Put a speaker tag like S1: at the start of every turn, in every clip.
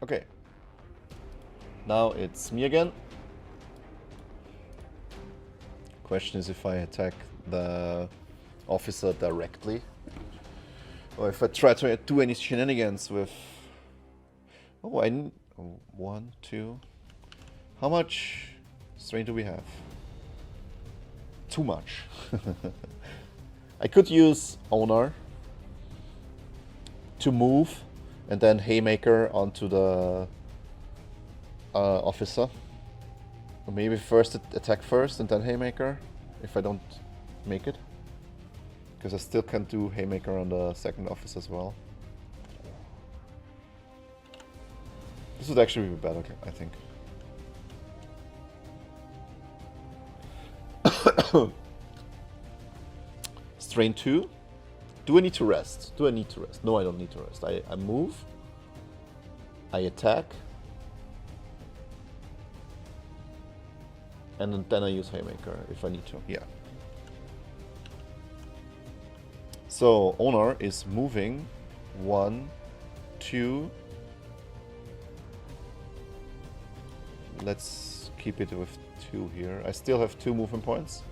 S1: Okay. Now it's me again. Question is if I attack the officer directly, or if I try to do any shenanigans with... Oh, I need... 1, 2... How much strain do we have? Too much. I could use Owner to move and then Haymaker onto the officer. Or maybe first attack first and then Haymaker, if I don't make it. Because I still can do Haymaker on the second officer as well. This would actually be better, I think. Strain 2. Do I need to rest? Do I need to rest? No, I don't need to rest. I move. I attack. And then I use Haymaker if I need to. Yeah. So, Owner is moving. 1, 2. Let's keep it with 2 here. I still have 2 movement points.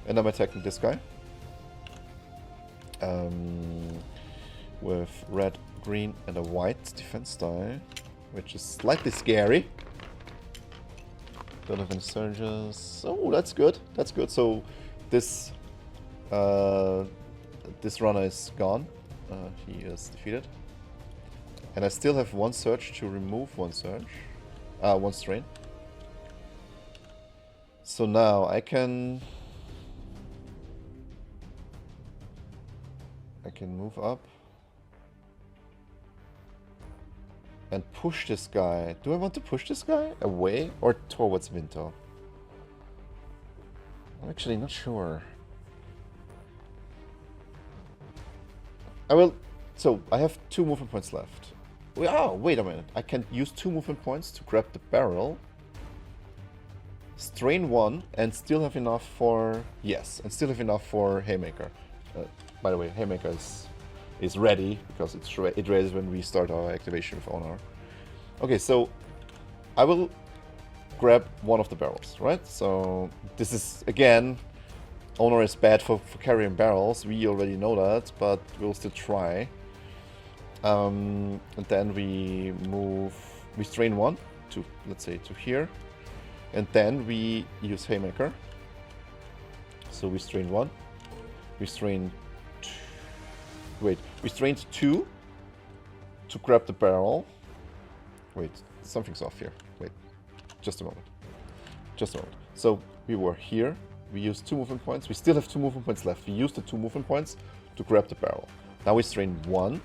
S1: And I'm attacking this guy. With red, green, and a white defense die, which is slightly scary. Don't have any surges. Oh, that's good. That's good. So this this runner is gone. He is defeated. And I still have 1 surge to remove 1 surge. 1 strain. So now I can move up and push this guy. Do I want to push this guy away or towards Vinto? I'm actually not sure. I will... So, I have 2 movement points left. Oh, wait a minute. I can use 2 movement points to grab the barrel. Strain 1 and still have enough for... Yes, and still have enough for Haymaker. By the way, Haymaker is ready, because it raises when we start our activation with Honor. Okay, so I will grab one of the barrels, right? So this is, again, Honor is bad for carrying barrels. We already know that, but we'll still try. And then we move... We strain 1 to, let's say, to here. And then we use Haymaker. So we strain 1. We strain... Wait, we strained 2 to grab the barrel. Wait, something's off here. Wait, just a moment. Just a moment. So we were here. We used 2 movement points. We still have 2 movement points left. We used the 2 movement points to grab the barrel. Now we strain 1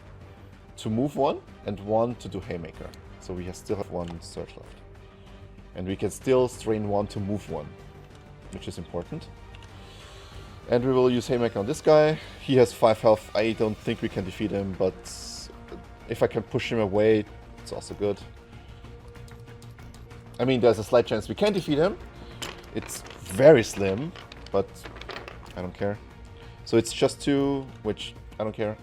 S1: to move 1 and 1 to do Haymaker. So we still have 1 surge left. And we can still strain 1 to move 1, which is important. And we will use Haymaker on this guy. He has 5 health. I don't think we can defeat him, but if I can push him away, it's also good. I mean, there's a slight chance we can defeat him. It's very slim, but I don't care. So it's just 2, which I don't care.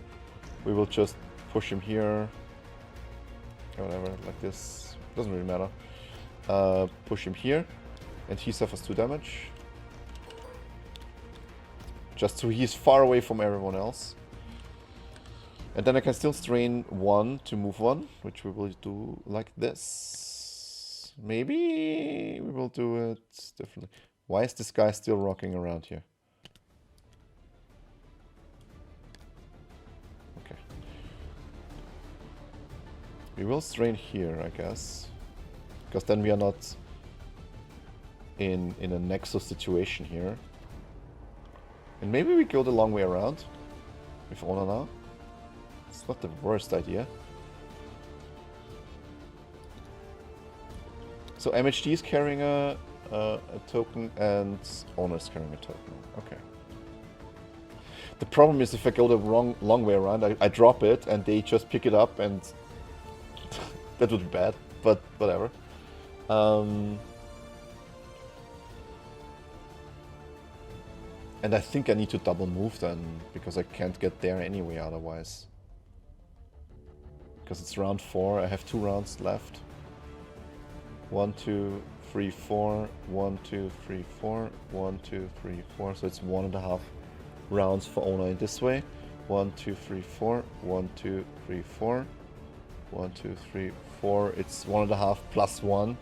S1: We will just push him here. Or whatever, like this. Doesn't really matter. Push him here, and he suffers 2 damage. Just so he's far away from everyone else. And then I can still strain 1 to move 1, which we will do like this. Maybe we will do it differently. Why is this guy still rocking around here? Okay. We will strain here, I guess. Because then we are not in a Nexus situation here. And maybe we go the long way around with Honor now. It's not the worst idea. So MHD is carrying a token and Honor is carrying a token. Okay. The problem is if I go the long way around, I drop it and they just pick it up and that would be bad, but whatever. And I think I need to double move then, because I can't get there anyway otherwise. because it's round 4. I have 2 rounds left. 1, 2, 3, 4. 1, 2, 3, 4. 1, 2, 3, 4. So it's 1.5 rounds for owner in this way. 1, 2, 3, 4. 1, 2, 3, 4. 1, 2, 3, 4. It's 1.5 plus 1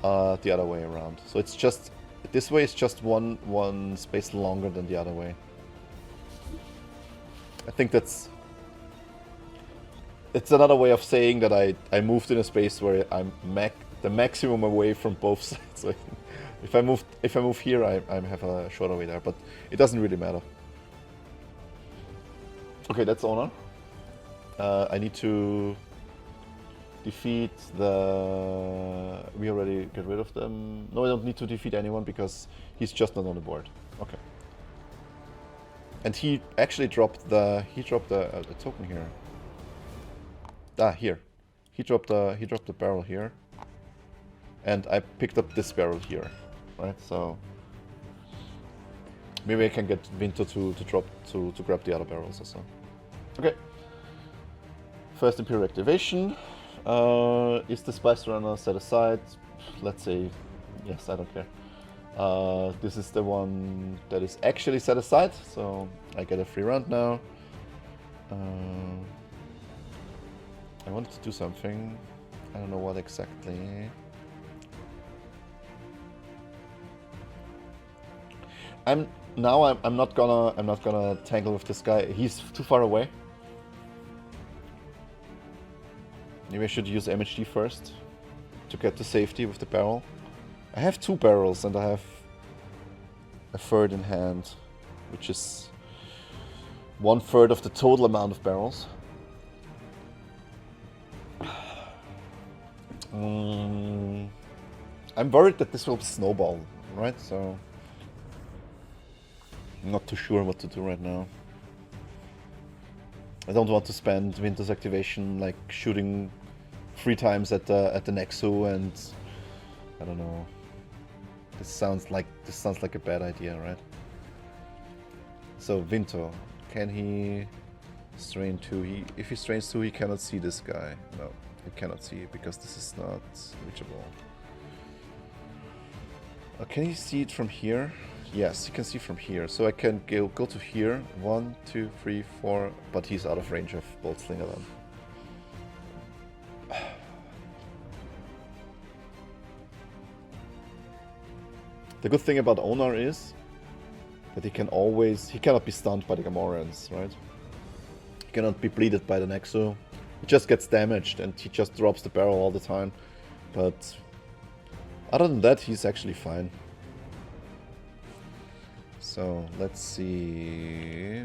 S1: the other way around. So it's just this way is just one space longer than the other way. I think it's another way of saying that I moved in a space where I'm the maximum away from both sides. So if I move here, I have a shorter way there, but it doesn't really matter. Okay, that's owner. I need to defeat the... We already get rid of them. No, I don't need to defeat anyone because he's just not on the board. Okay. And he actually dropped the token here. Ah, here. He dropped the barrel here. And I picked up this barrel here. Right, so maybe I can get Vinto to grab the other barrels also. Okay. First Imperial activation. Is the Spice Runner set aside? Let's say yes, I don't care. This is the one that is actually set aside, so I get a free round now. I wanted to do something. I don't know what exactly. I'm not gonna tangle with this guy. He's too far away. Maybe I should use MHD first to get to safety with the barrel. I have 2 barrels and I have a third in hand, which is 1/3 of the total amount of barrels. I'm worried that this will snowball, right? So I'm not too sure what to do right now. I don't want to spend Winter's activation like shooting 3 times at the Nexu, and I don't know. This sounds like a bad idea, right? So Vinto, can he strain 2? If he strains 2, he cannot see this guy. No, he cannot see it because this is not reachable. Can he see it from here? Yes, he can see from here. So I can go to here. 1, 2, 3, 4. But he's out of range of Bolt Slinger then. The good thing about Onar is that he cannot be stunned by the Gamorreans, right? He cannot be bleeded by the Nexu. He just gets damaged and he just drops the barrel all the time. But other than that, he's actually fine. So let's see.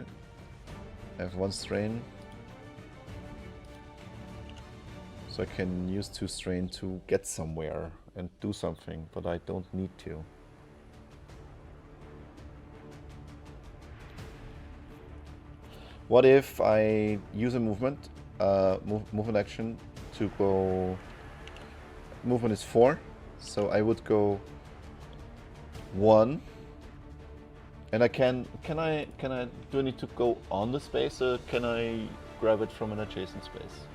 S1: I have 1 strain. So I can use 2 strain to get somewhere and do something, but I don't need to. What if I use a movement action to go... Movement is 4, so I would go 1. And I do I need to go on the space, or can I grab it from an adjacent space?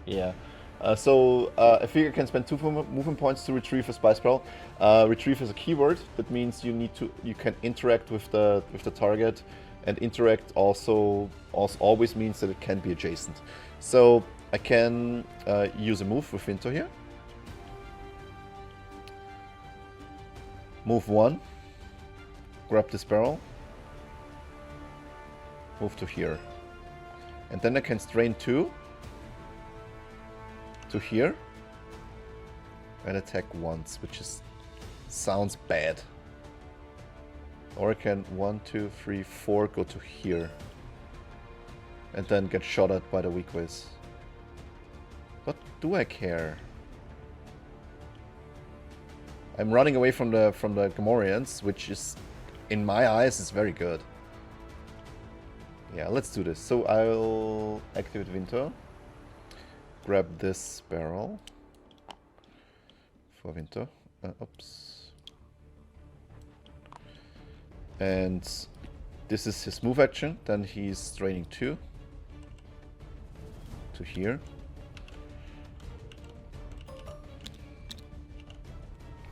S1: Yeah. So a figure can spend 2 movement points to retrieve a spice barrel. Retrieve is a keyword. That means you can interact with the target, and interact also always means that it can be adjacent. So I can use a move with Vinto here. Move 1. Grab this barrel. Move to here. And then I can strain 2. To here and attack once, which sounds bad. Or I can 1, 2, 3, 4 go to here and then get shot at by the weak ways. But do I care? I'm running away from the Gamorreans, which is, in my eyes, is very good. Yeah, let's do this. So I'll activate Vinto. Grab this barrel for Vinto. Oops. And this is his move action. Then he's draining 2 to here.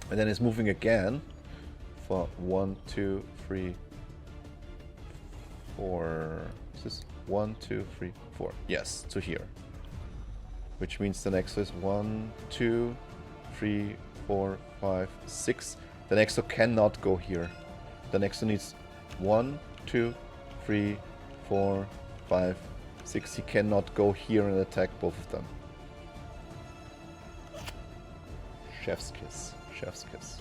S1: And then he's moving again for 1, 2, 3, 4. Is this 1, 2, 3, 4? Yes, to here. Which means the next is 1, 2, 3, 4, 5, 6. The Nexo cannot go here. The Nexo needs 1, 2, 3, 4, 5, 6. He cannot go here and attack both of them. Chef's kiss. Chef's kiss.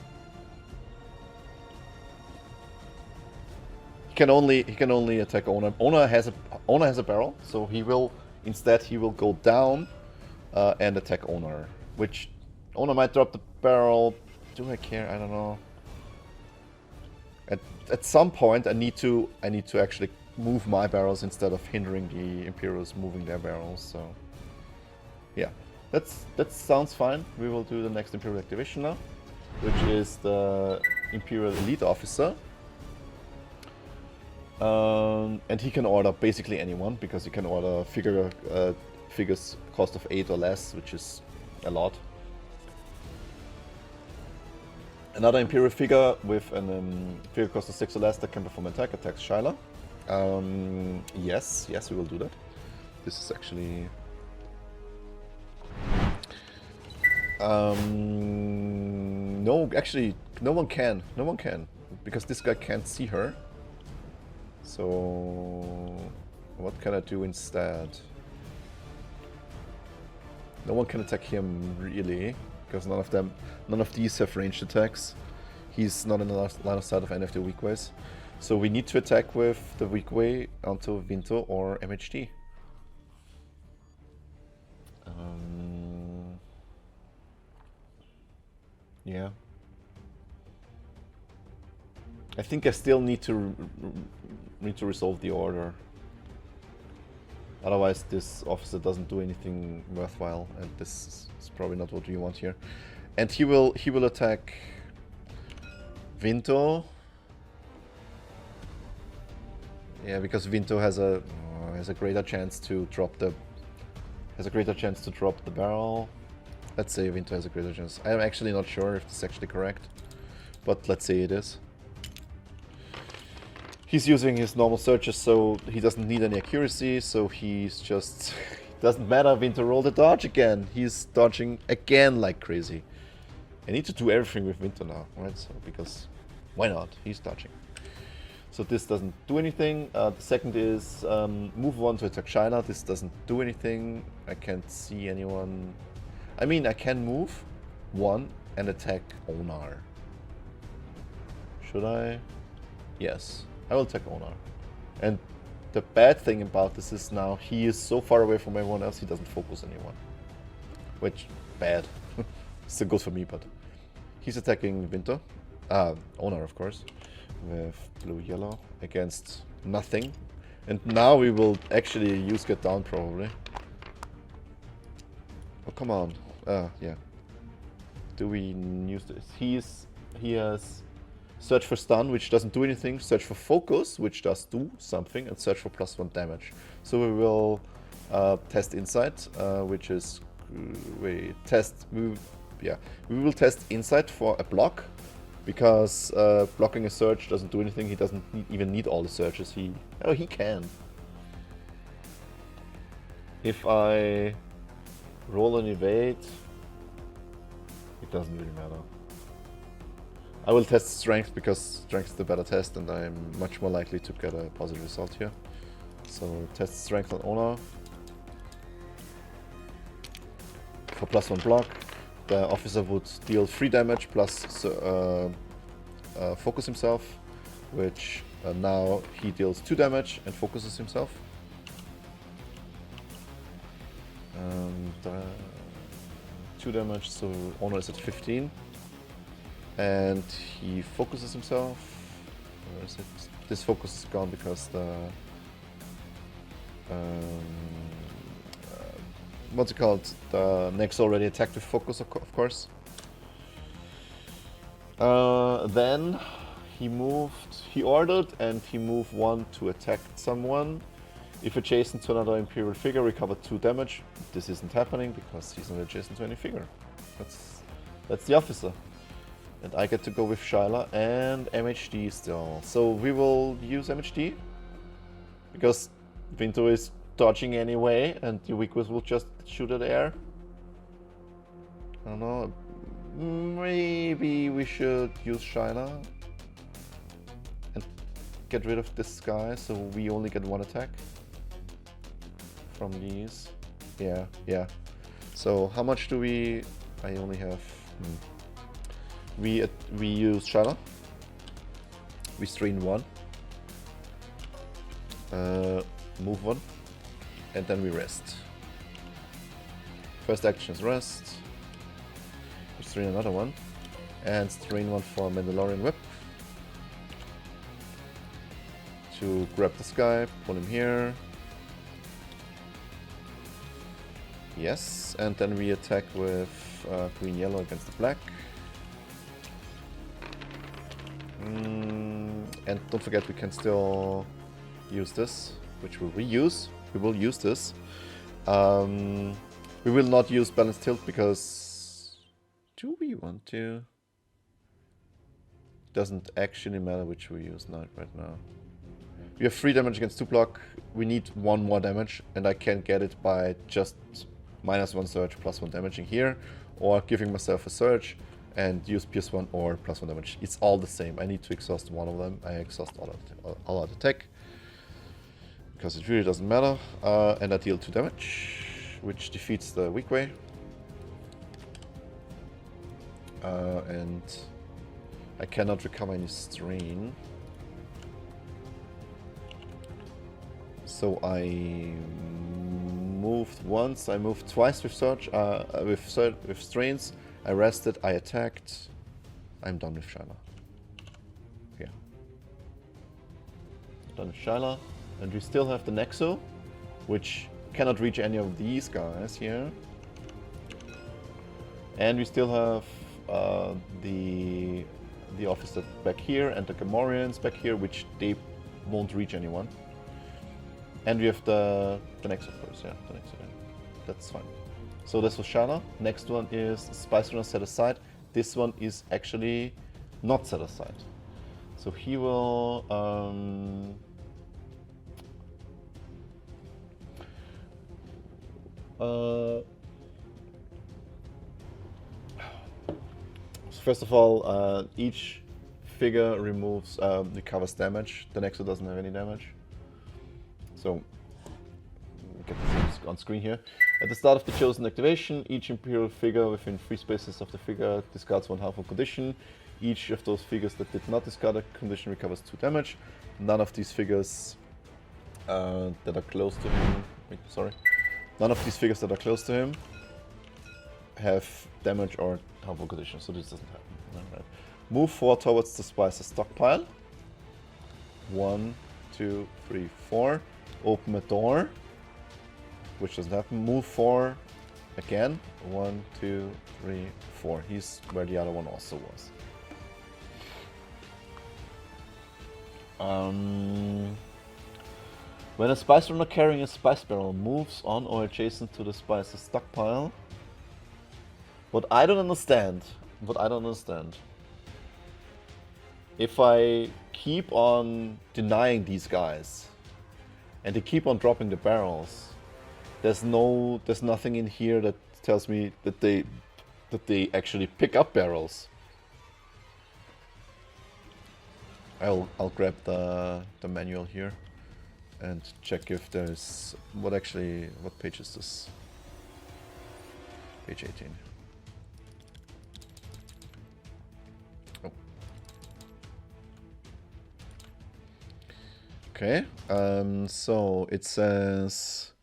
S1: He can only attack Owner. Owner has a barrel, so he will go down and attack Owner. Which Owner might drop the barrel. Do I care? I don't know. At some point I need to actually move my barrels instead of hindering the Imperials moving their barrels, so yeah. That sounds fine. We will do the next Imperial activation now, which is the Imperial Elite Officer. And he can order basically anyone, because he can order figures cost of 8 or less, which is a lot. Another Imperial figure with an figure cost of 6 or less that can perform attack, attacks Shyla. Yes, we will do that. This is actually... no, actually, no one can, because this guy can't see her. So, what can I do instead? No one can attack him, really, because none of these have ranged attacks. He's not in the line of sight of any of the weak ways. So we need to attack with the weak way onto Vinto or MHD. Yeah. I think I still need to resolve the order. Otherwise this officer doesn't do anything worthwhile, and this is probably not what we want here. And he will attack Vinto. Yeah, because Vinto has a greater chance to drop the barrel. Let's say Vinto has a greater chance. I'm actually not sure if this is actually correct, but let's say it is. He's using his normal searches, so he doesn't need any accuracy, so he's just... doesn't matter, Vinto rolled a dodge again. He's dodging again like crazy. I need to do everything with Vinto now, right? So, because why not? He's dodging. So this doesn't do anything. The second is move 1 to attack Shyla. This doesn't do anything. I can't see anyone. I mean, I can move 1 and attack Onar. Should I? Yes. I will attack Onar. And the bad thing about this is now he is so far away from everyone else, he doesn't focus anyone. Which, bad. Still good for me, but... He's attacking Vinto. Onar, of course. With blue-yellow against nothing. And now we will actually use Get Down, probably. Oh, come on. Yeah. Do we use this? He has... Search for stun, which doesn't do anything. Search for focus, which does do something. And search for +1 damage. So we will test insight, which is... we will test insight for a block. Because blocking a search doesn't do anything. He doesn't even need all the searches. He can. If I roll an evade, it doesn't really matter. I will test strength because strength is the better test and I'm much more likely to get a positive result here. So test strength on Onar. For +1 block, the officer would deal 3 damage plus focus himself, which now he deals 2 damage and focuses himself. And 2 damage, so Onar is at 15. And he focuses himself. Where is it? This focus is gone because the... what's it called? The next already attacked with focus, of course. Then he ordered and he moved 1 to attack someone. If adjacent to another Imperial figure, recover 2 damage. This isn't happening because he's not adjacent to any figure. That's the officer. And I get to go with Shyla and MHD still. So we will use MHD. Because Vinto is dodging anyway and the Ubiquitous will just shoot at air. I don't know. Maybe we should use Shyla. And get rid of this guy so we only get 1 attack. From these. Yeah. So how much do we... I only have... We use Shyla. We strain 1. Move 1. And then we rest. First action is rest. We strain another 1. And strain 1 for Mandalorian Whip. To grab this guy, pull him here. Yes, and then we attack with green-yellow against the black. And don't forget we can still use this, which we'll reuse. We will use this. We will not use Balance Tilt because... Do we want to? Doesn't actually matter which we use right now. We have 3 damage against 2 block. We need 1 more damage, and I can get it by just -1 surge, +1 damaging here, or giving myself a surge and use Pierce 1 or +1 damage. It's all the same. I need to exhaust 1 of them. I exhaust all out attack because it really doesn't matter. And I deal 2 damage, which defeats the weak way. And I cannot recover any strain. So I moved once, I moved twice with surge, with strains. I rested, I attacked. I'm done with Shyla. Yeah. Done with Shyla. And we still have the Nexo, which cannot reach any of these guys here. And we still have the officer back here and the Gamorreans back here, which they won't reach anyone. And we have the Nexo first, yeah, the Nexo. That's fine. So this was Shyla. Next one is Spice Runner set aside. This one is actually not set aside. So he will so first of all, each figure recovers damage. The Nexo doesn't have any damage. So, get this on screen here. At the start of the chosen activation, each Imperial figure within 3 spaces of the figure discards 1 harmful condition. Each of those figures that did not discard a condition recovers 2 damage. None of these figures that are close to him... Wait, sorry. None of these figures that are close to him have damage or harmful condition, so this doesn't happen. Right. Move 4 towards the Spice's stockpile. 1, 2, 3, 4. Open a door, which doesn't happen. Move 4 again. 1, 2, 3, 4. He's where the other one also was. When a Spice Runner carrying a Spice Barrel moves on or adjacent to the Spice's stockpile. What I don't understand. If I keep on denying these guys, and they keep on dropping the barrels, there's nothing in here that tells me that they actually pick up barrels. I'll grab the manual here and check if there's what page is this? Page 18. Oh. Okay, so it says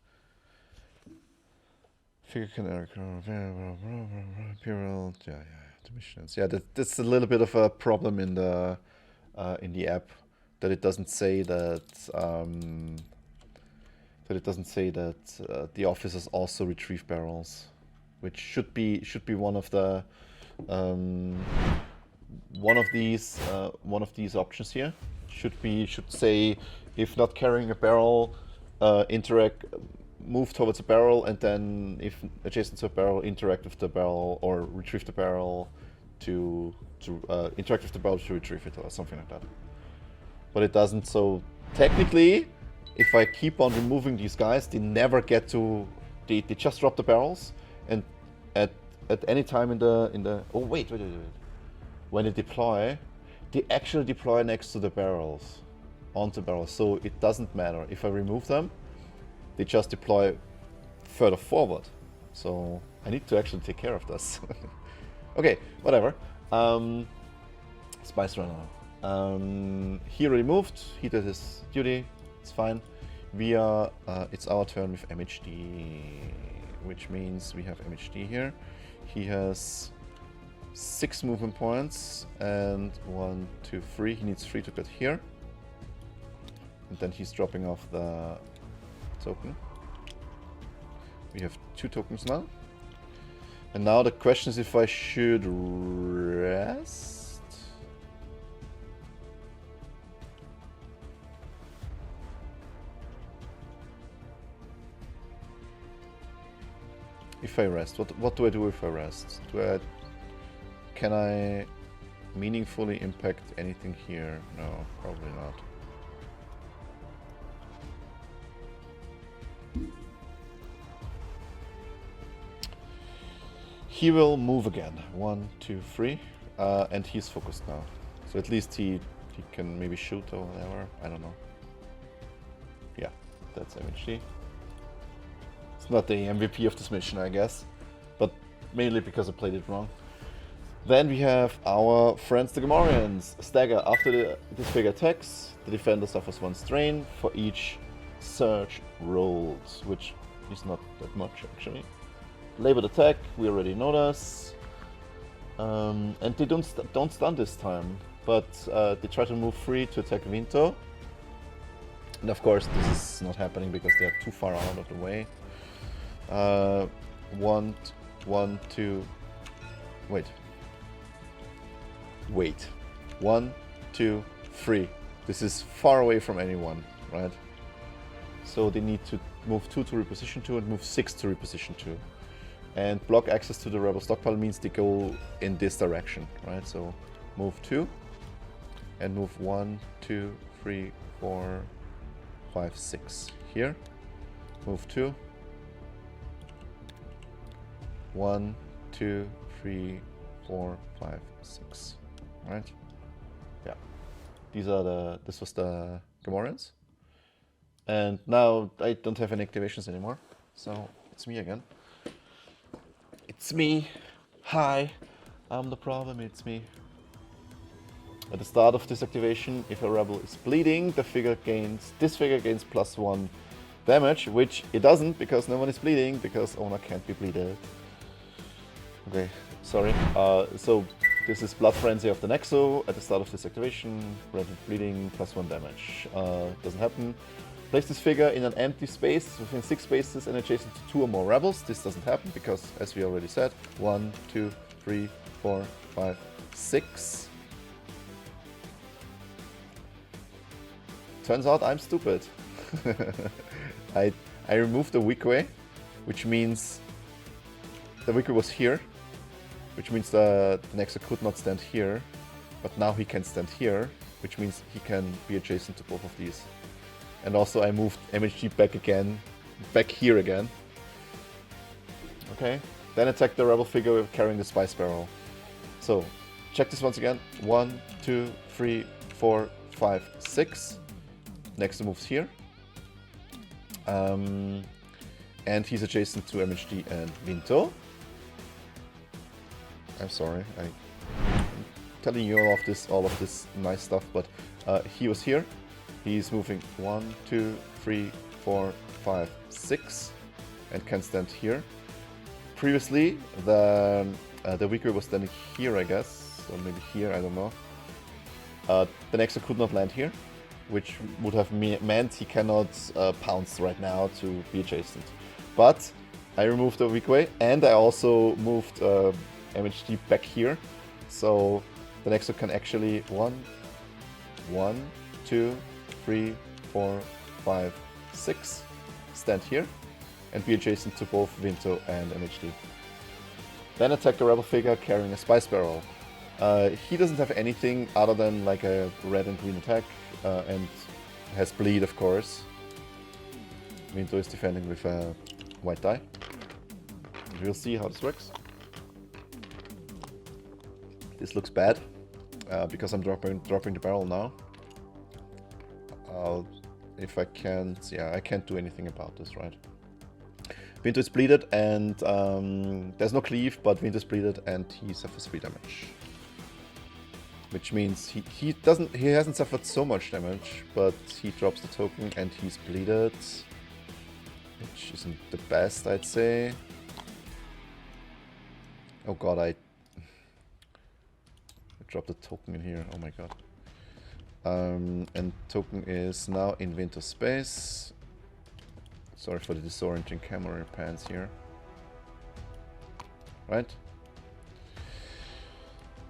S1: figure can Imperial, yeah, the missions. Yeah, that's a little bit of a problem in the app, that it doesn't say that the officers also retrieve barrels, which should be one of the one of these options here should say, if not carrying a barrel, interact, move towards a barrel, and then if adjacent to a barrel, interact with the barrel or retrieve the barrel to interact with the barrel to retrieve it or something like that. But it doesn't. So technically, if I keep on removing these guys, they never get to. They just drop the barrels, and at any time in the oh wait. When they deploy, they actually deploy next to the barrels, onto barrels. So it doesn't matter if I remove them. They just deploy further forward. So I need to actually take care of this. Okay, whatever. Spice Runner. He removed. He did his duty. It's fine. It's our turn with MHD, which means we have MHD here. He has 6 movement points and 1, 2, 3. He needs 3 to get here. And then he's dropping off the token. We have 2 tokens now. And now the question is if I should rest. If I rest, what do I do if I rest? Can I meaningfully impact anything here? No, probably not. He will move again. 1, 2, 3, and he's focused now. So at least he can maybe shoot or whatever. I don't know. Yeah, that's MHD. It's not the MVP of this mission, I guess, but mainly because I played it wrong. Then we have our friends the Gamorreans. Stagger. After this figure attacks, the defender suffers 1 strain for each surge rolled, which is not that much actually. Labored attack, we already know this. And they don't stun this time, but they try to move free to attack Vinto. And of course this is not happening because they are too far out of the way. 1, 2, wait. 1, 2, 3. This is far away from anyone, right? So they need to move 2 to reposition 2 and move 6 to reposition 2. And block access to the rebel stockpile means they go in this direction, right? So move 2 and move 1, 2, 3, 4, 5, 6 here. Move 2. 1, 2, 3, 4, 5, 6. Right? Yeah. This was the Gamorreans. And now I don't have any activations anymore. So it's me again. It's me. Hi. I'm the problem, it's me. At the start of this activation, if a rebel is bleeding, this figure gains +1 damage, which it doesn't because no one is bleeding, because owner can't be bleeded. Okay, sorry. So this is Blood Frenzy of the Nexo. At the start of this activation, rebel bleeding +1 damage. Doesn't happen. Place this figure in an empty space within 6 spaces and adjacent to 2 or more rebels. This doesn't happen because, as we already said, 1, 2, 3, 4, 5, 6. Turns out I'm stupid. I removed the weak way, which means the weaker was here, which means the Nexo could not stand here, but now he can stand here, which means he can be adjacent to both of these. And also I moved MHG back here again. Okay, then attack the rebel figure carrying the spice barrel. So, check this once again. 1, 2, 3, 4, 5, 6. Next moves here. And he's adjacent to MHD and Vinto. I'm sorry, I'm telling you all of this nice stuff, but he was here. He's moving 1, 2, 3, 4, 5, 6, and can stand here. Previously, the weaker was standing here, I guess, or maybe here, I don't know. The Nexo could not land here, which would have meant he cannot pounce right now to be adjacent. But I removed the weak way, and I also moved MHD back here, so the next one can actually 1, 2, 3, 4, 5, 6 stand here and be adjacent to both Vinto and MHD. Then attack the rebel figure carrying a spice barrel. He doesn't have anything other than like a red and green attack and has bleed, of course. Vinto is defending with a white die. We'll see how this works. This looks bad because I'm dropping the barrel now. If I can't, yeah, I can't do anything about this, right? Vinto is bleeded and there's no cleave, but Vinto is bleeded and he suffers 3 damage. Which means he hasn't suffered so much damage, but he drops the token and he's bleeded. Which isn't the best, I'd say. Oh god, I dropped the token in here, oh my god. And token is now in Vinto space. Sorry for the disorienting camera pans here. Right?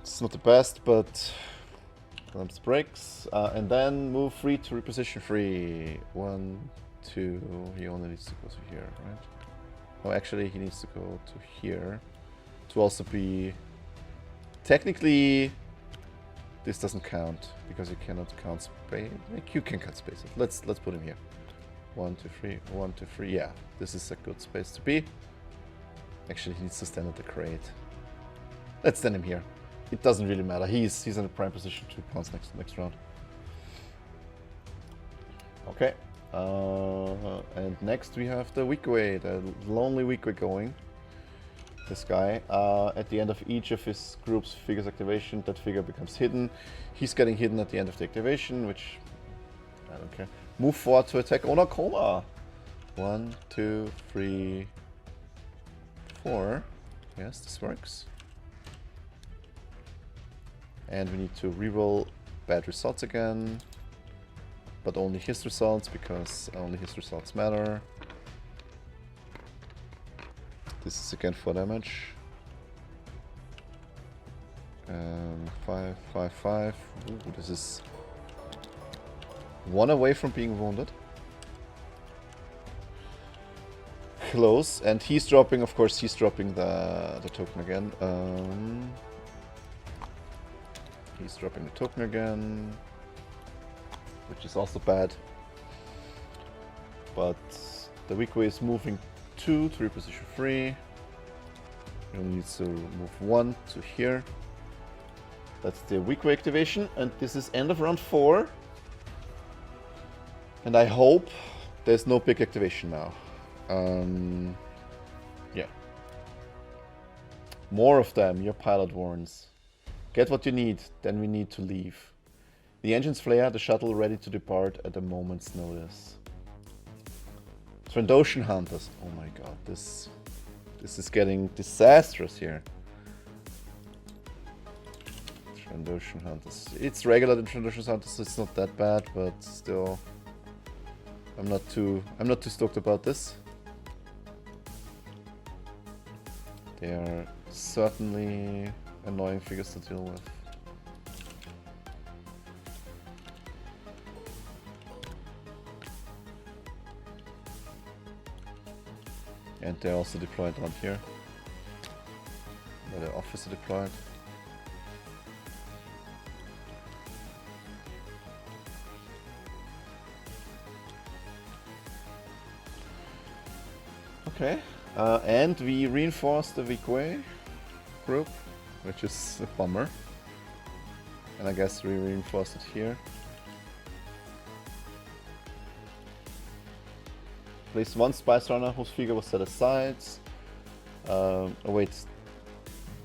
S1: It's not the best, but lamps breaks. And then move 3 to reposition 3. 1, 2. He only needs to go to here, right? Oh, actually, he needs to go to here to also be. Technically, this doesn't count because you cannot count space. Like you can count space. Let's put him here. 1, 2, 3. 1, 2, 3. Yeah, this is a good space to be. Actually, he needs to stand at the crate. Let's stand him here. It doesn't really matter. He's in a prime position to pounce next round. Okay. And next we have the weak way, the lonely weak way going. This guy. At the end of each of his group's figure's activation, that figure becomes hidden. He's getting hidden at the end of the activation, which I don't care. Move forward to attack Onakoma. 1, 2, 3, 4. Yes, this works. And we need to reroll bad results again. But only his results, because only his results matter. This is again 4 damage. 5, 5, 5. Ooh, this is 1 away from being wounded. Close, and he's dropping, of course, he's dropping the token again. He's dropping the token again, which is also bad. But the weak way is moving 2 to reposition 3. He only needs to move 1 to here. That's the weak way activation, and this is end of round 4. And I hope there's no big activation now. Yeah. More of them, your pilot warns. Get what you need, then we need to leave. The engines flare, the shuttle ready to depart at a moment's notice. Trandoshan Hunters. Oh my god, this is getting disastrous here. Trandoshan Hunters. It's regular than Trandoshan Hunters, so it's not that bad, but still I'm not too stoked about this. They are certainly annoying figures to deal with. And they're also deployed down here, where the officer deployed. Okay, and we reinforced the weak way group, which is a bummer. And I guess we reinforced it here. Place 1 Spice Runner whose figure was set aside. Oh wait,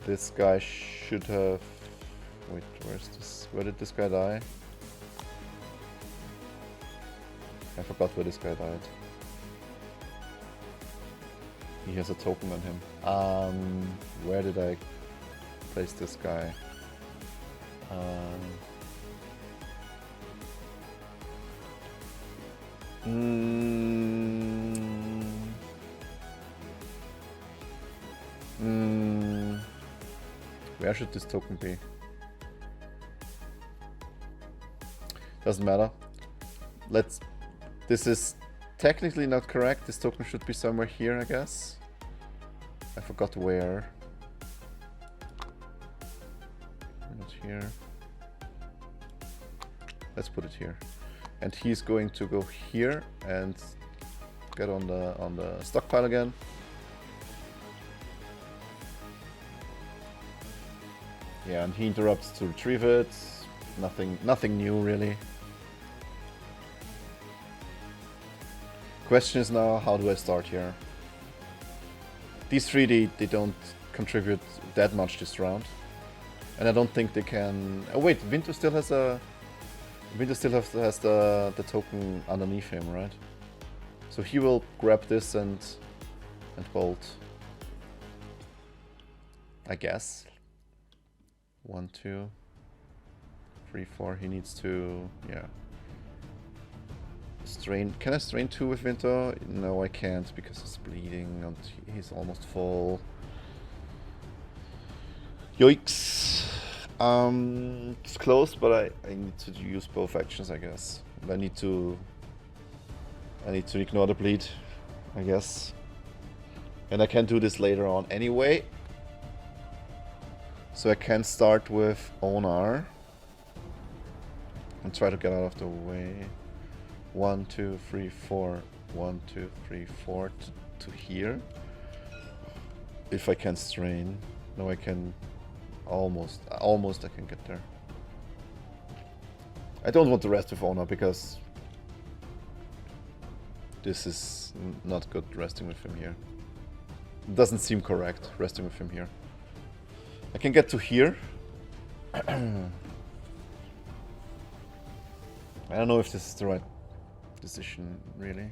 S1: this guy should have... Wait, where's this? Where did this guy die? I forgot where this guy died. He has a token on him. Where did I place this guy? Where should this token be? Doesn't matter. This is technically not correct. This token should be somewhere here, I guess. I forgot where. Not here. Let's put it here. And he's going to go here and get on the stockpile again. Yeah, and he interrupts to retrieve it. Nothing new really. Question is now, how do I start here? These three, they don't contribute that much this round. And I don't think they can... Oh wait, Vinto still has a... Vinto still has the token underneath him, right? So he will grab this and bolt. I guess. 1, 2, 3, 4. He needs to... yeah. Strain. Can I strain 2 with Vinto? No, I can't because he's bleeding and he's almost full. Yoicks. It's close, but I need to use both actions, I guess. I need to ignore the bleed, I guess. And I can do this later on anyway. So I can start with Onar and try to get out of the way. 1, 2, 3, 4. 1, 2, 3, 4 to here. If I can strain. No, I can almost I can get there. I don't want to rest with Onar because this is not good resting with him here. It doesn't seem correct resting with him here. I can get to here. I don't know if this is the right decision, really.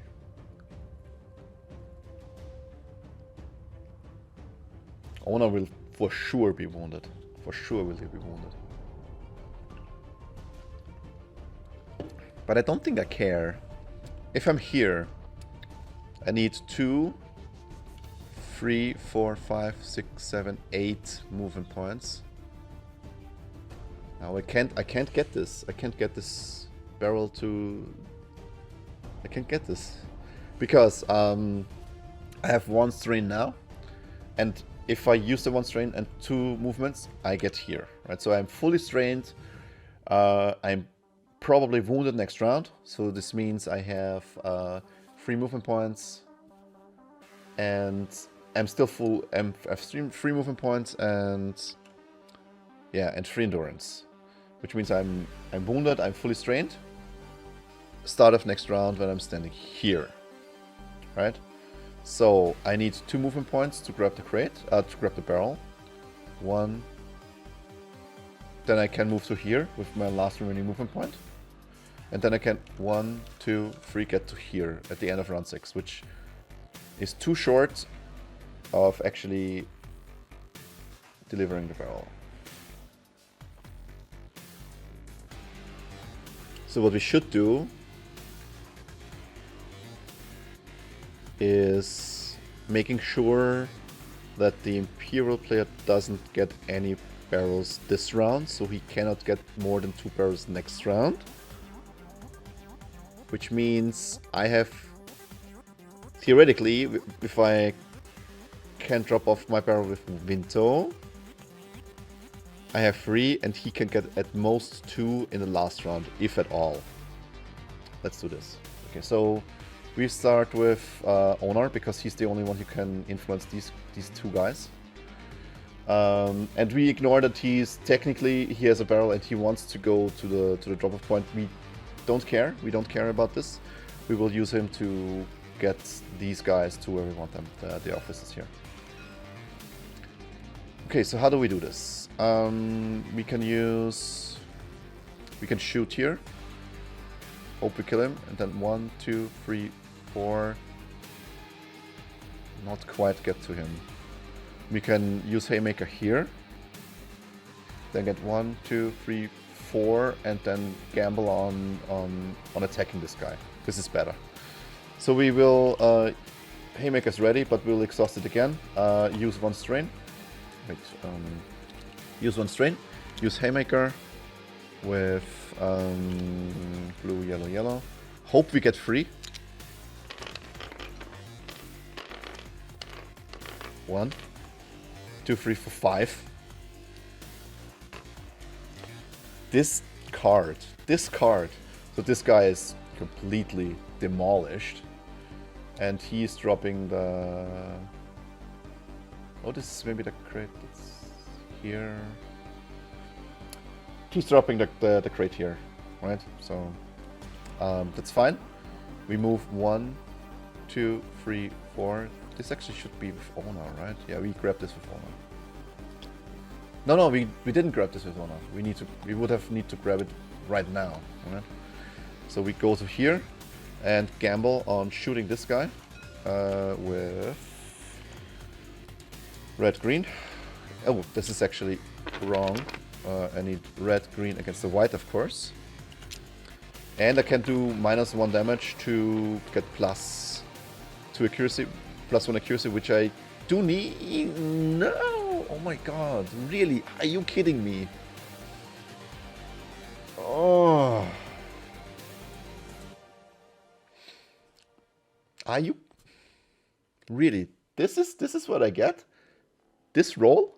S1: Onar will for sure be wounded. For sure will he be wounded. But I don't think I care. If I'm here, I need 2, 3, 4, 5, 6, 7, 8 movement points. Now I can't get this. I can't get this barrel to... I can't get this. Because I have 1 strain now. And if I use the 1 strain and 2 movements, I get here. Right? So I'm fully strained. I'm probably wounded next round. So this means I have 3 movement points. And I'm still full. I have 3 movement points and... yeah, and 3 endurance. Which means I'm wounded, I'm fully strained. Start of next round when I'm standing here. Right? So I need 2 movement points to grab the crate, to grab the barrel. 1. Then I can move to here with my last remaining movement point. And then I can 1, 2, 3 get to here at the end of round 6, which is too short of actually delivering the barrel. So what we should do is making sure that the Imperial player doesn't get any barrels this round, so he cannot get more than 2 barrels next round. Which means I have, theoretically, if I can drop off my barrel with Vinto, I have 3 and he can get at most 2 in the last round, if at all. Let's do this. Okay, so we start with Onar because he's the only one who can influence these 2 guys. And we ignore that he has a barrel and he wants to go to the drop-off point. We don't care. We don't care about this. We will use him to get these guys to where we want them, the officers here. Okay, so how do we do this? We can shoot here. Hope we kill him, and then 1, 2, 3, 4. Not quite get to him. We can use Haymaker here. Then get 1, 2, 3, 4, and then gamble on attacking this guy. This is better. So we will Haymaker's ready, but we'll exhaust it again. Use 1 strain. Wait, use 1 strain. Use Haymaker with Blue, yellow, yellow. Hope we get free. 1, 2, 3, 4, 5. This card. So this guy is completely demolished. And he's dropping the... Oh, this is maybe the crate that's here. He's dropping the crate here, right? So that's fine. We move 1, 2, 3, 4. This actually should be with honor, right? Yeah, we grab this with honor. No, we didn't grab this with honor. We would have need to grab it right now, right? So we go to here and gamble on shooting this guy with red green. Oh, this is actually wrong. I need red green against the white, of course. And I can do -1 damage to get +2 accuracy, +1 accuracy, which I do need. No! Oh my god, really? Are you kidding me? Oh. Are you? Really? This is what I get? This roll?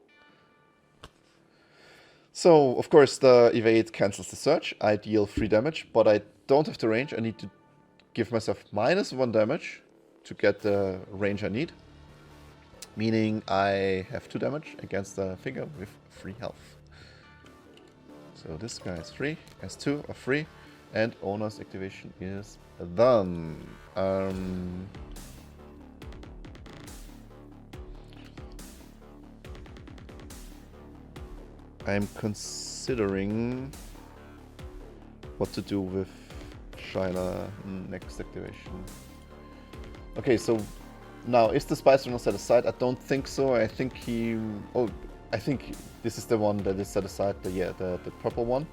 S1: So, of course, the evade cancels the surge. I deal 3 damage, but I don't have the range. I need to give myself -1 damage to get the range I need. Meaning I have 2 damage against the figure with 3 health. So this guy is 3, has 2 of 3, and owner's activation is done. I'm considering what to do with Shyla next activation. Okay, so now is the Spice Runner set aside? I don't think so. I think he... Oh, I think this is the one that is set aside. The purple one.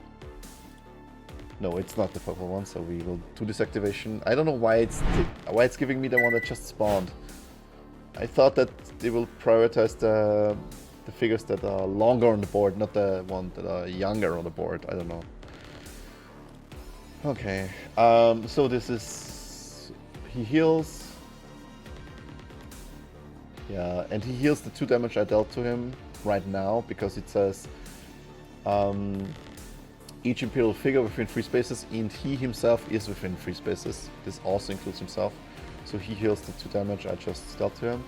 S1: No, it's not the purple one, so we will do this activation. I don't know why it's giving me the one that just spawned. I thought that they will prioritize the figures that are longer on the board, not the one that are younger on the board. I don't know. Okay, so this is... He heals. Yeah, and he heals the 2 damage I dealt to him right now, because it says each Imperial figure within 3 spaces, and he himself is within 3 spaces. This also includes himself. So he heals the 2 damage I just dealt to him.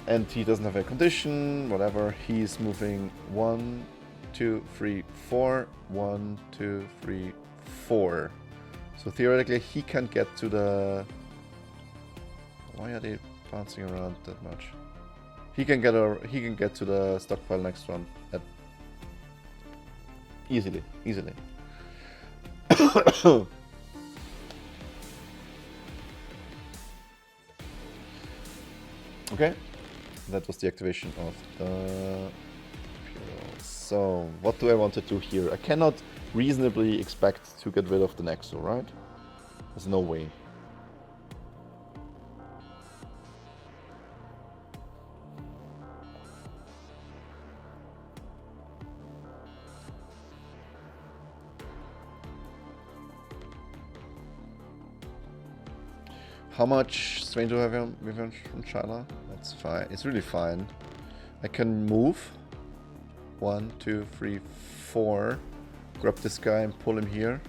S1: And he doesn't have a condition, whatever. He's moving 1, 2, 3, 4. 1, 2, 3, 4. So theoretically he can get to the... Why are they bouncing around that much? He can get to the stockpile next run at easily. Okay, that was the activation of the Imperial. So, what do I want to do here? I cannot reasonably expect to get rid of the Nexo, right? There's no way. How much strain do I have from China? That's fine. It's really fine. I can move. 1, 2, 3, 4. Grab this guy and pull him here.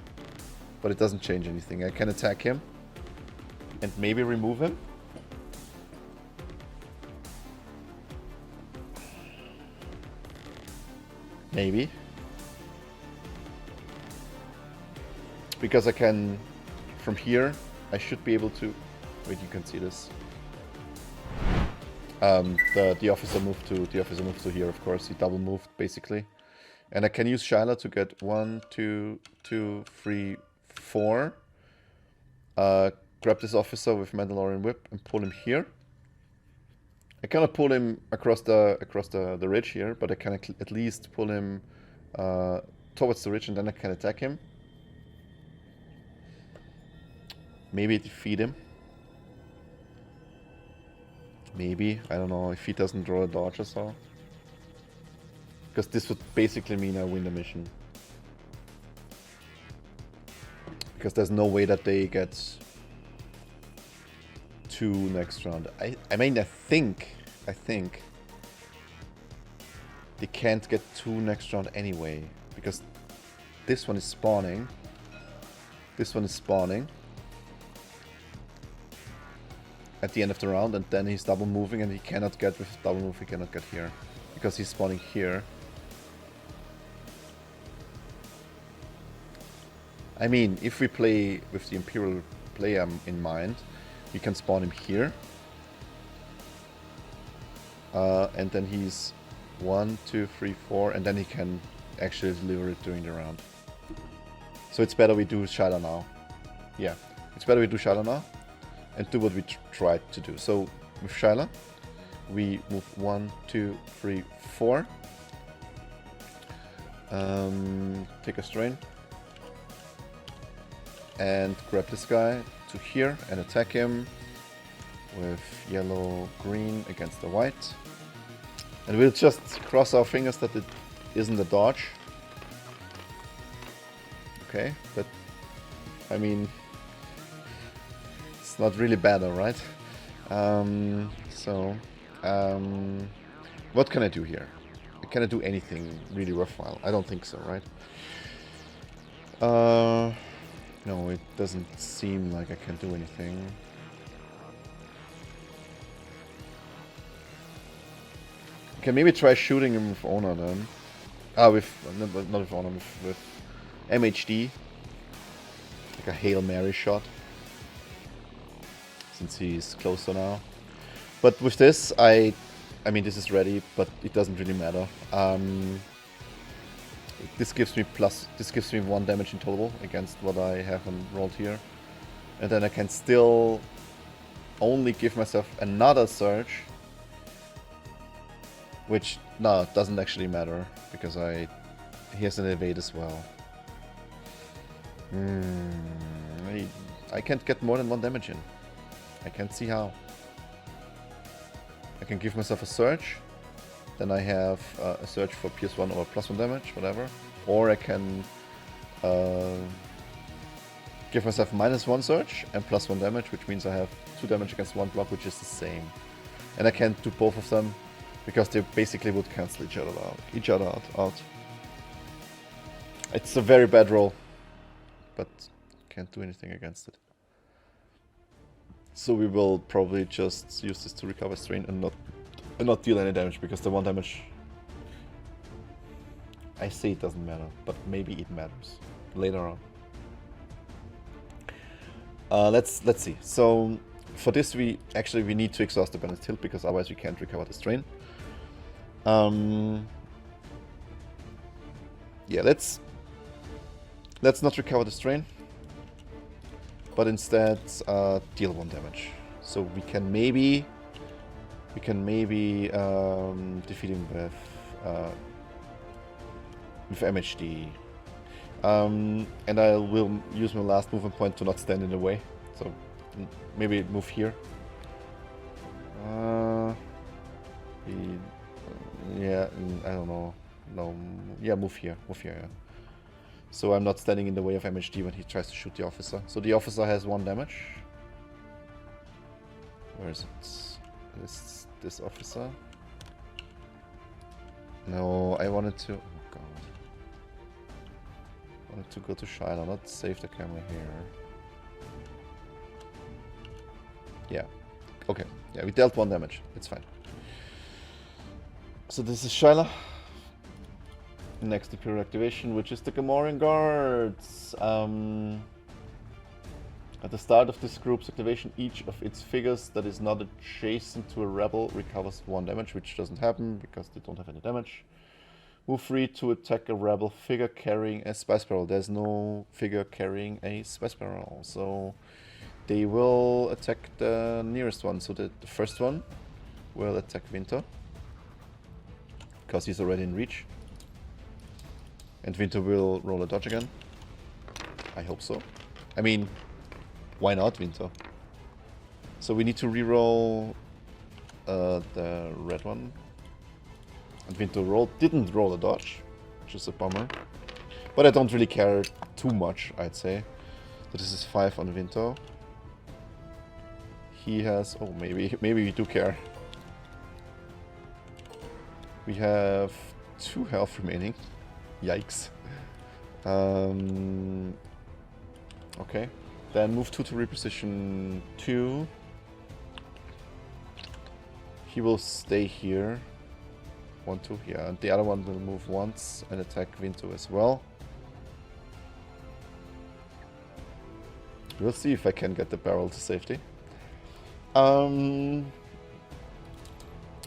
S1: But it doesn't change anything. I can attack him. And maybe remove him. Maybe. Because I can... From here, I should be able to... Wait, you can see this. The officer moved to here, of course. He double moved basically, and I can use Shyla to get 1, 2, 3, 4. Grab this officer with Mandalorian Whip and pull him here. I cannot pull him across the ridge here, but I can at least pull him towards the ridge, and then I can attack him. Maybe defeat him. Maybe, I don't know, if he doesn't draw a dodge or so. Because this would basically mean I win the mission. because there's no way that they get 2 next round. I mean, I think they can't get 2 next round anyway, because this one is spawning. This one is spawning at the end of the round, and then he's double moving, and he cannot get with double move. He cannot get here because he's spawning here. I mean, if we play with the Imperial player in mind, we can spawn him here, and then he's 1, 2, 3, 4, and then he can actually deliver it during the round. So it's better we do Shyla now. Yeah, it's better we do Shyla now and do what we tried to do. So with Shyla, we move 1, 2, 3, 4. Take a strain and grab this guy to here and attack him with yellow green against the white. And we'll just cross our fingers that it isn't a dodge. Okay, but I mean, it's not really bad, alright? What can I do here? Can I do anything really worthwhile? I don't think so, right? No, it doesn't seem like I can do anything. Okay, maybe try shooting him with Honor then. Not with Honor, with MHD. Like a Hail Mary shot. Since he's closer now. But with this, I mean, this is ready, but it doesn't really matter. This gives me 1 damage in total against what I haven't rolled here. And then I can still only give myself another surge. Which, no, it doesn't actually matter, because he has an evade as well. I can't get more than 1 damage in. I can't see how. I can give myself a surge, then I have a surge for Pierce 1 or +1 damage, whatever. Or I can give myself -1 surge and +1 damage, which means I have 2 damage against 1 block, which is the same. And I can't do both of them, because they basically would cancel each other out. It's a very bad roll, but can't do anything against it. So we will probably just use this to recover strain and not deal any damage, because the 1 damage, I say it doesn't matter, but maybe it matters later on. Let's see. So for this we need to exhaust the Balanced Tilt, because otherwise we can't recover the strain. Yeah, let's not recover the strain, but instead deal 1 damage. So we can maybe defeat him with MHD. And I will use my last movement point to not stand in the way. So maybe move here. Yeah, I don't know. No, yeah, move here. Yeah. So I'm not standing in the way of MHD when he tries to shoot the officer. So the officer has 1 damage. Where is it? This officer? No, I wanted to... Oh god. I wanted to go to Shyla, not save the camera here. Yeah. Okay. Yeah, we dealt 1 damage. It's fine. So this is Shyla. Next Imperial activation, which is the Gamorrean Guards. At the start of this group's activation, each of its figures that is not adjacent to a rebel recovers 1 damage, which doesn't happen because they don't have any damage. Move free to attack a rebel figure carrying a Spice Barrel. There's no figure carrying a Spice Barrel, so they will attack the nearest one. So the first one will attack Winter, because he's already in reach. And Winter will roll a dodge again. I hope so. I mean, why not Winter? So we need to reroll the red one. And Winter didn't roll a dodge, which is a bummer. But I don't really care too much, I'd say. So this is 5 on Vinto. He has... Oh, maybe we do care. We have 2 health remaining. Yikes. Okay. Then move 2 to reposition 2. He will stay here. 1, 2, yeah. And the other one will move once and attack Vinto as well. We'll see if I can get the barrel to safety. Oh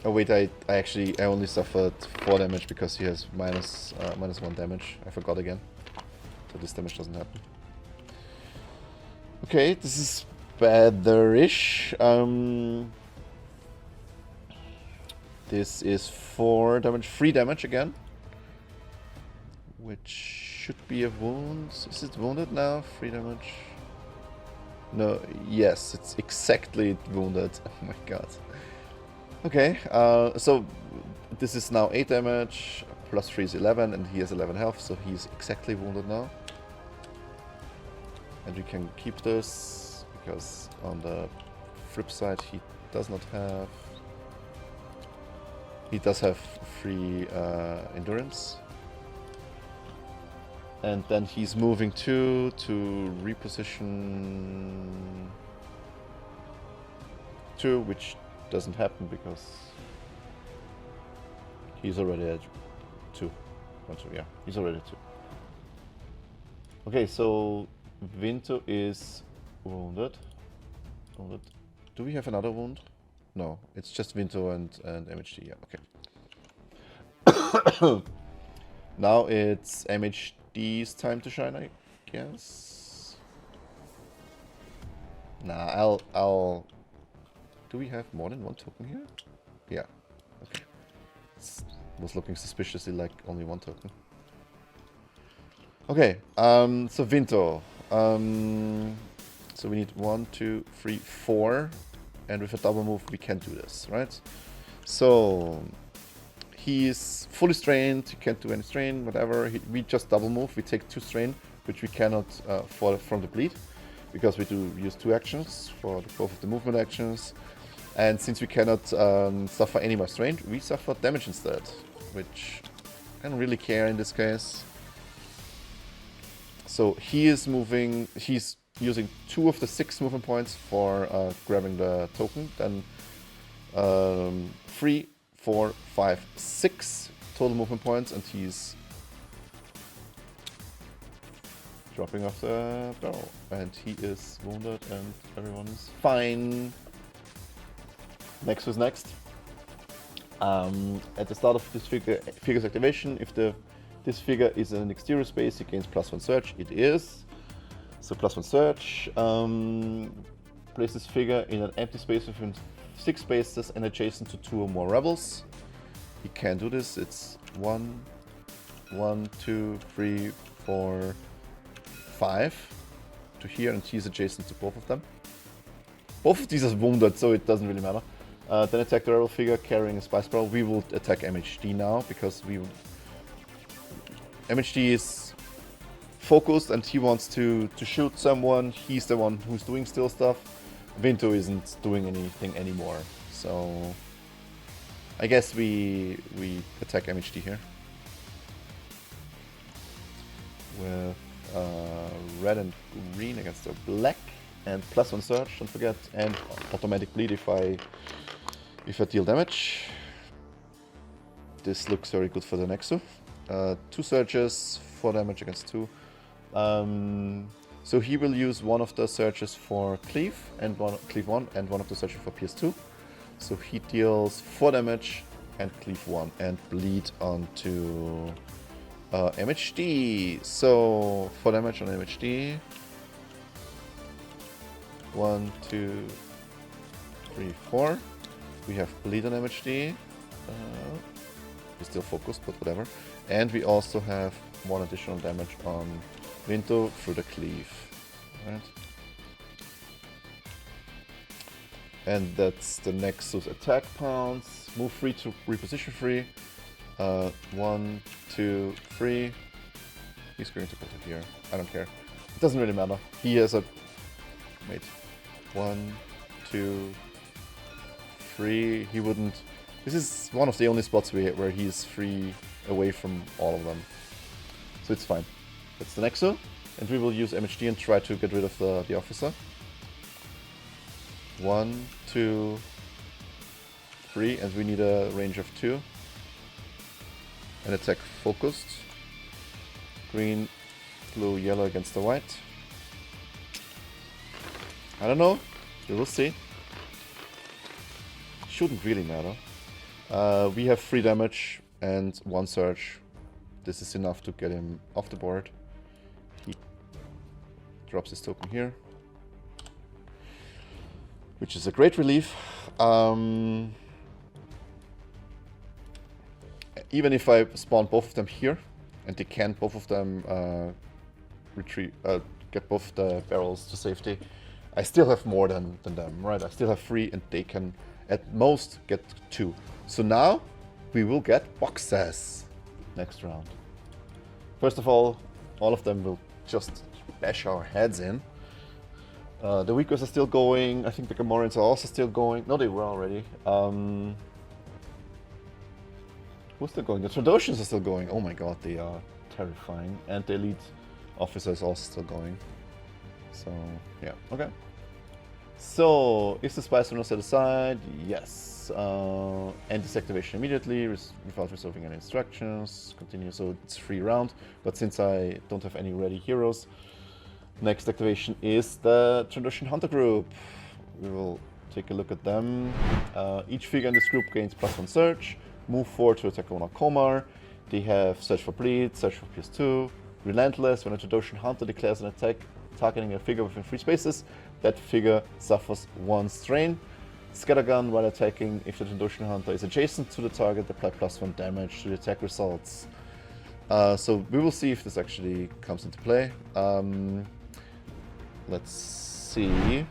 S1: wait, I only suffered 4 damage because he has minus 1 damage. I forgot again. So this damage doesn't happen. Okay, this is better-ish. This is 4 damage, 3 damage again. Which should be a wound. Is it wounded now? 3 damage. No, yes, it's exactly wounded. Oh my god. Okay, so this is now 8 damage, plus 3 is 11, and he has 11 health, so he's exactly wounded now. And we can keep this, because on the flip side he does not have... He does have 3 endurance. And then he's moving 2 to reposition 2, which doesn't happen because he's already at 2. Yeah, he's already at 2. Okay, so Vinto is wounded. Do we have another wound? No, it's just Vinto and MHD, yeah, okay. Now it's MHD's time to shine, I guess. Nah, I'll... Do we have more than 1 token here? Yeah, okay. It was looking suspiciously like only 1 token. Okay, so Vinto. So we need 1, 2, 3, 4. And with a double move we can do this, right? So... He's fully strained, he can't do any strain, whatever. We just double move, we take 2 strain, which we cannot fall from the bleed, because we do use 2 actions for both of the movement actions. And since we cannot suffer any more strain, we suffer damage instead, which I don't really care in this case. So he is moving, he's using 2 of the 6 movement points for grabbing the token, then 3, 4, 5, 6 total movement points, and he's dropping off the barrel. And he is wounded, and everyone is fine. Nexus next. At the start of this figure's activation, if this figure is in an exterior space, it gains +1 search. It is. So +1 search. Place this figure in an empty space within 6 spaces and adjacent to 2 or more rebels. You can do this. It's 1, 2, 3, 4, 5 to here, and he's adjacent to both of them. Both of these are wounded, so it doesn't really matter. Then attack the rebel figure carrying a spice barrel. We will attack MHD now because MHD is focused and he wants to shoot someone. He's the one who's doing still stuff. Vinto isn't doing anything anymore, so I guess we attack MHD here with red and green against the black and +1 search. Don't forget, and automatic bleed if I deal damage. This looks very good for the Nexu. 2 searches, 4 damage against 2. So he will use one of the searches for cleave and cleave 1 and one of the searches for PS2. So he deals 4 damage and cleave 1 and bleed onto MHD. So 4 damage on MHD. 1, 2, 3, 4. We have bleed on MHD. He's still focused, but whatever. And we also have 1 additional damage on Vinto through the cleave. Right. And that's the Nexus attack pounds. Move 3 to reposition 3. 1, 2, 3. He's going to go to here. I don't care. Doesn't really matter. He has a... Wait. 1, 2, 3. He wouldn't... This is one of the only spots where he's free away from all of them. So it's fine. That's the Nexo. And we will use MHD and try to get rid of the officer. 1, 2, 3. And we need a range of 2. And attack focused. Green, blue, yellow against the white. I don't know. We will see. Shouldn't really matter. We have 3 damage and 1 surge. This is enough to get him off the board. He drops his token here, which is a great relief. Even if I spawn both of them here, and they can't both of them retreat, get both the barrels to safety, I still have more than them, right? I still have 3, and they can at most get 2. So now we will get boxes next round. First of all of them will just bash our heads in. The Weakers are still going. I think the Gamorreans are also still going. No, they were already. Who's still going? The Trandoshians are still going. Oh my god, they are terrifying. And the elite officer is also still going. So, yeah, okay. So, is the spy runner set aside? Yes. End this activation immediately without resolving any instructions. Continue, so it's free round. But since I don't have any ready heroes, next activation is the Trandoshan Hunter group. We will take a look at them. Each figure in this group gains +1 search. Move 4 to attack Ona Komar. They have Search for Bleed, Search for +2. Relentless, when a Trandoshan Hunter declares an attack targeting a figure within 3 spaces, that figure suffers 1 strain. Scattergun, while attacking, if the Trandoshan Hunter is adjacent to the target, apply +1 damage to the attack results. So we will see if this actually comes into play. Let's see.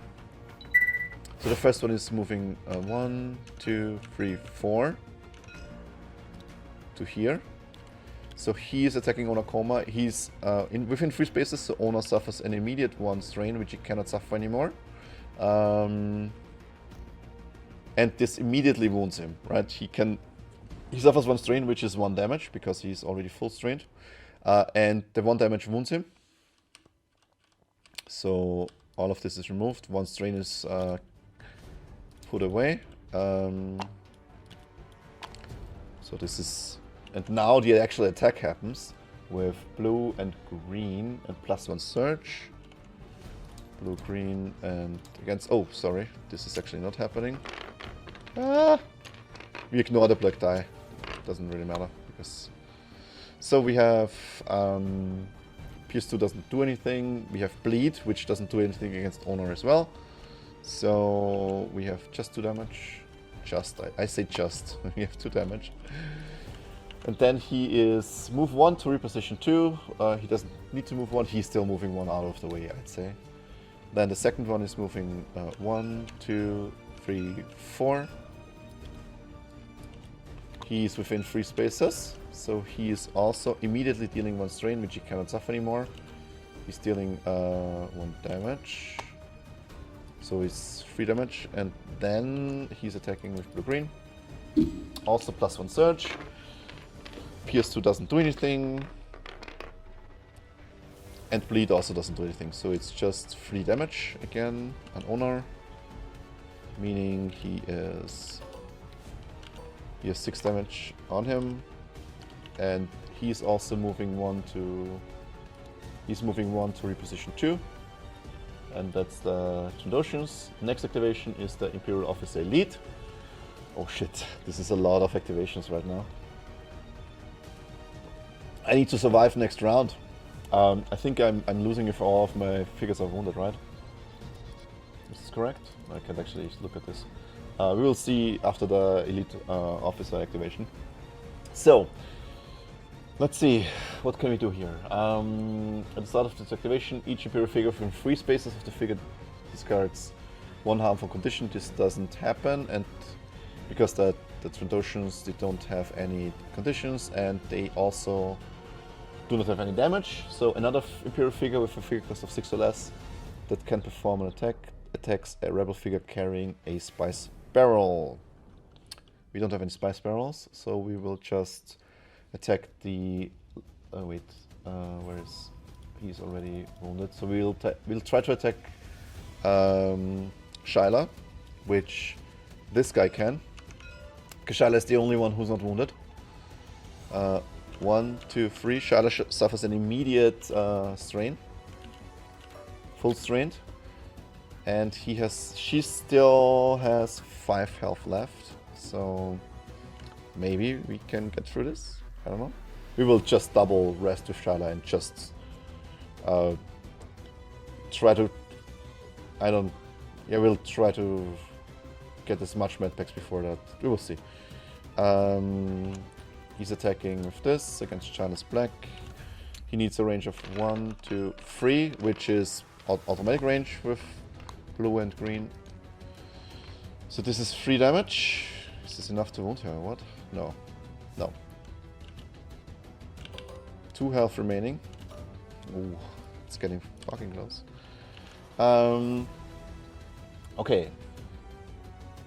S1: So the first one is moving 1, 2, 3, 4 to here. So he is attacking Ona Koma. He's within 3 spaces, so Ona suffers an immediate 1 strain, which he cannot suffer anymore. And this immediately wounds him, right? He suffers 1 strain, which is 1 damage, because he's already full strained. And the 1 damage wounds him. So all of this is removed. 1 strain is put away. So this is... And now the actual attack happens with blue and green and +1 search. Blue, green, and against... Oh, sorry. This is actually not happening. We ignore the black die. Doesn't really matter. Because... So we have... PS2 doesn't do anything. We have Bleed, which doesn't do anything against Honor as well. So we have just 2 damage. I say just. We have 2 damage. And then he is move 1 to reposition 2. He doesn't need to move 1. He's still moving 1 out of the way, I'd say. Then the second one is moving 1, 2, 3, 4. He's within 3 spaces. So he is also immediately dealing 1 strain, which he cannot suffer anymore. He's dealing 1 damage. So it's 3 damage. And then he's attacking with blue-green. Also +1 surge. PS2 doesn't do anything. And Bleed also doesn't do anything. So it's just 3 damage again on Honor. Meaning he has 6 damage on him. And he's also moving 1 to... He's moving 1 to reposition 2. And that's the Trandoshians. Next activation is the Imperial Officer Elite. Oh shit, this is a lot of activations right now. I need to survive next round. I think I'm losing if all of my figures are wounded, right? Is this correct? I can't actually look at this. We will see after the Elite Officer activation. So, let's see. What can we do here? At the start of this activation, each Imperial figure from 3 spaces of the figure discards 1 harmful condition. This doesn't happen, and because the Trandoshians, they don't have any conditions, and they also do not have any damage. So another Imperial figure with a figure cost of 6 or less that can perform an attack attacks a rebel figure carrying a spice barrel. We don't have any spice barrels, so we will just attack the... where is... He's already wounded. So we'll try to attack Shyla, which this guy can. Because Shyla is the only one who's not wounded. 1, 2, 3. Shyla suffers an immediate strain. Full strained. And she still has 5 health left. So maybe we can get through this. I don't know. We will just double rest with Shyla and just try to... we'll try to get as much medpacks before that. We will see. He's attacking with this against Shyla's black. He needs a range of 1, 2, 3, which is automatic range with blue and green. So this is 3 damage. Is this enough to wound her or what? No. No. 2 health remaining. Ooh, it's getting fucking close. Okay.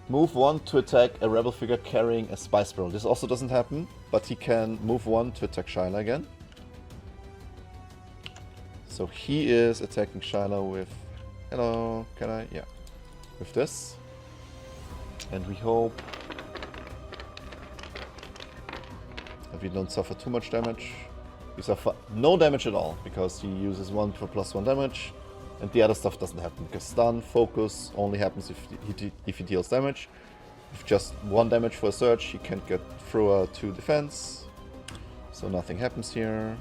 S1: Move 1 to attack a rebel figure carrying a spice barrel. This also doesn't happen, but he can move 1 to attack Shyla again. So he is attacking Shyla with... Hello, can I? Yeah. With this. And we hope that we don't suffer too much damage. We suffer no damage at all, because he uses 1 for +1 damage. And the other stuff doesn't happen, because stun, focus only happens if he deals damage. With just 1 damage for a surge, he can't get through 2 defense. So nothing happens here.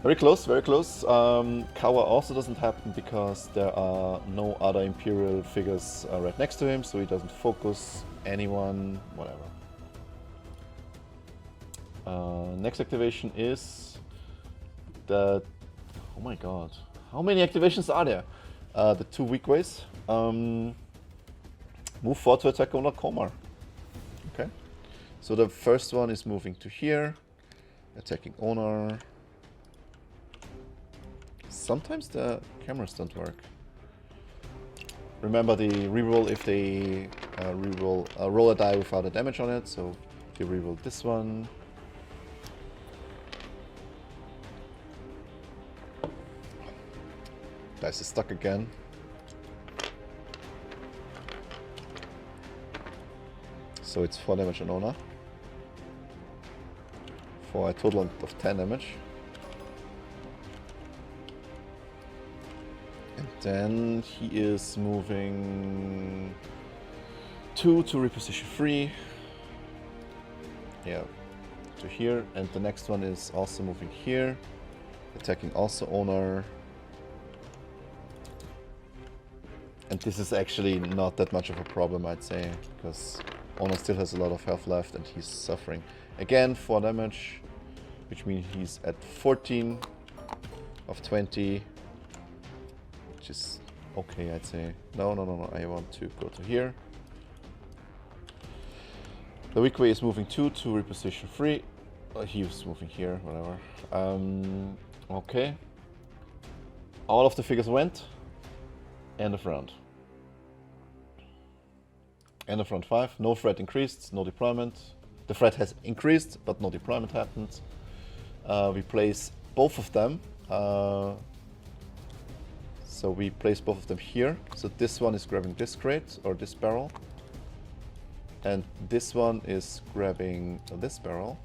S1: Very close, very close. Cover also doesn't happen because there are no other Imperial figures right next to him, so he doesn't focus anyone, whatever. Next activation is the... Oh my god. How many activations are there? The 2 weak ways. Move 4 to attack Owner Komar. Okay. So the first one is moving to here. Attacking Owner. Sometimes the cameras don't work. Remember the reroll if they roll a die without a damage on it. So if you reroll this one. Dice is stuck again. So it's 4 damage on Ona. For a total of 10 damage. And then he is moving 2 to reposition 3. Yeah, to here. And the next one is also moving here. Attacking also Owner. And this is actually not that much of a problem, I'd say, because Owner still has a lot of health left and he's suffering. Again, 4 damage, which means he's at 14 of 20, which is okay, I'd say. No, I want to go to here. The weak way is moving 2 to reposition 3. He was moving here, whatever. Okay. All of the figures went. End of round. End of round 5. No threat increased, no deployment. The threat has increased, but no deployment happened. We place both of them. So we place both of them here. So this one is grabbing this crate, or this barrel. And this one is grabbing this barrel.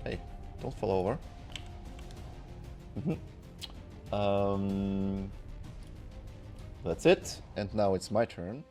S1: Hey, don't fall over. That's it, and now it's my turn.